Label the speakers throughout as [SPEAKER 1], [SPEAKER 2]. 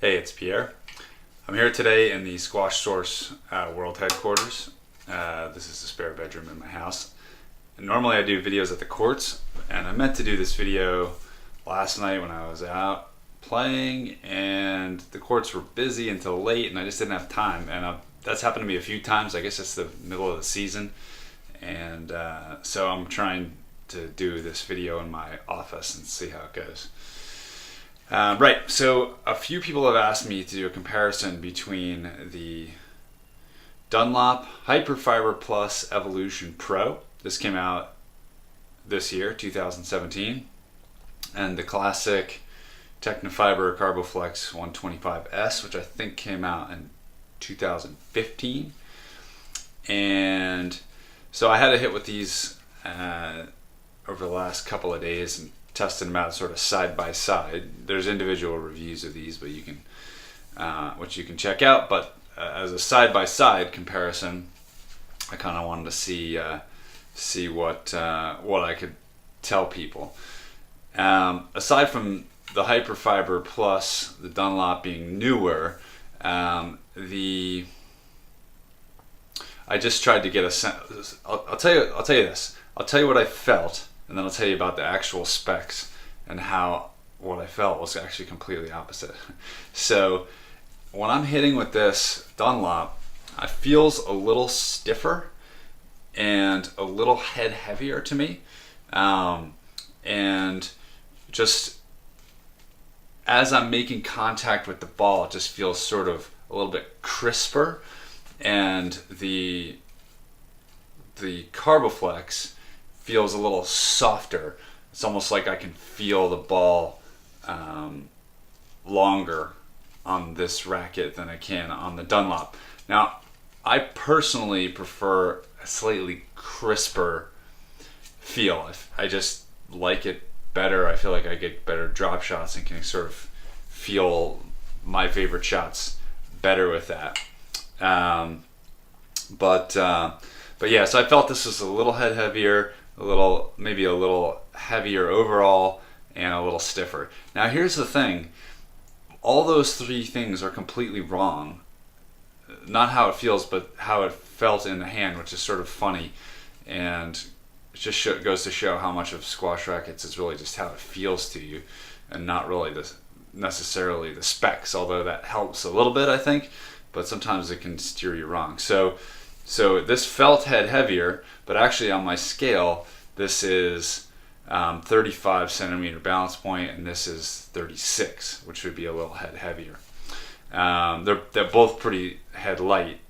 [SPEAKER 1] Hey, it's Pierre. I'm here today in the Squash Source World Headquarters. This is the spare bedroom in my house. And normally I do videos at the courts, and I meant to do this video last night when I was out playing, and the courts were busy until late, and I just didn't have time. And that's happened to me a few times. I guess it's the middle of the season, and so I'm trying to do this video in my office and see how it goes. Right, so a few people have asked me to do a comparison between the Dunlop Hyperfibre Plus Evolution Pro. This came out this year, 2017, and the classic Technifibre Carboflex 125S, which I think came out in 2015. And so I had a hit with these over the last couple of days and tested them out sort of side by side. There's individual reviews of these, but you can, which you can check out. But as a side by side comparison, I kind of wanted to see what I could tell people. Aside from the Hyperfibre Plus, the Dunlop being newer, I just tried to get a sense. I'll tell you this. I'll tell you what I felt, and then I'll tell you about the actual specs and how what I felt was actually completely opposite. So when I'm hitting with this Dunlop, it feels a little stiffer and a little head heavier to me. And just as I'm making contact with the ball, it just feels sort of a little bit crisper. And the Carboflex feels a little softer. It's almost like I can feel the ball longer on this racket than I can on the Dunlop. Now, I personally prefer a slightly crisper feel. I just like it better. I feel like I get better drop shots and can sort of feel my favorite shots better with that. But yeah, so I felt this was a little head heavier, maybe a little heavier overall, and a little stiffer. Now here's the thing, all those three things are completely wrong. Not how it feels, but how it felt in the hand, which is sort of funny, and it just goes to show how much of squash rackets is really just how it feels to you, and not really necessarily the specs, although that helps a little bit, I think, but sometimes it can steer you wrong. So this felt head heavier, but actually on my scale, this is 35 centimeter balance point, and this is 36, which would be a little head heavier. They're both pretty head light,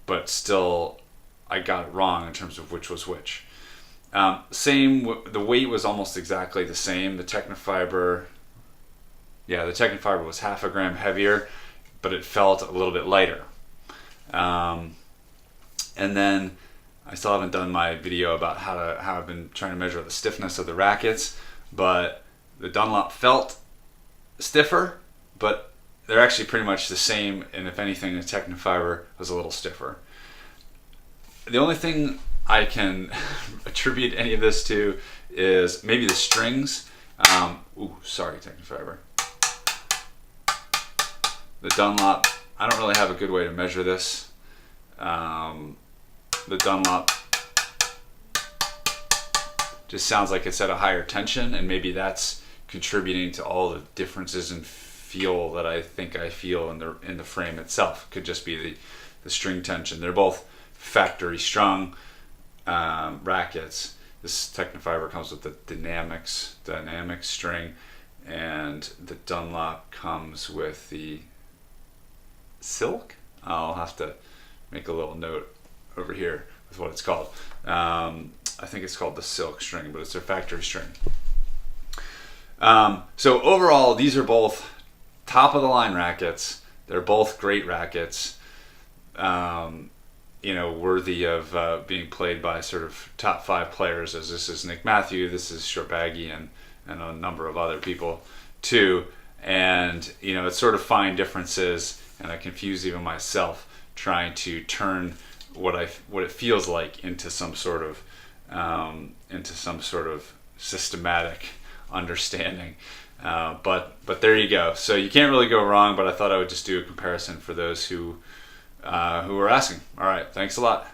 [SPEAKER 1] but still I got it wrong in terms of which was which. The weight was almost exactly the same. The Technifibre was half a gram heavier, but it felt a little bit lighter. And then I still haven't done my video about how I've been trying to measure the stiffness of the rackets, but the Dunlop felt stiffer, but they're actually pretty much the same, and if anything, the Technifibre was a little stiffer. The only thing I can attribute any of this to is maybe the strings. Technifibre. The Dunlop, I don't really have a good way to measure this. The Dunlop just sounds like it's at a higher tension, and maybe that's contributing to all the differences in feel that I think I feel in the frame itself. Could just be the string tension. They're both factory strung rackets. This Technifibre comes with the dynamic string, and the Dunlop comes with the silk. I'll have to make a little note over here with what it's called. I think it's called the silk string, but it's their factory string. So overall, these are both top of the line rackets. They're both great rackets, worthy of being played by sort of top 5 players, as this is Nick Matthew, this is Shortbaggy, and a number of other people too. And it's sort of fine differences, and I confuse even myself trying to turn what it feels like into some sort of systematic understanding. But there you go. So you can't really go wrong, but I thought I would just do a comparison for those who were asking. All right, thanks a lot.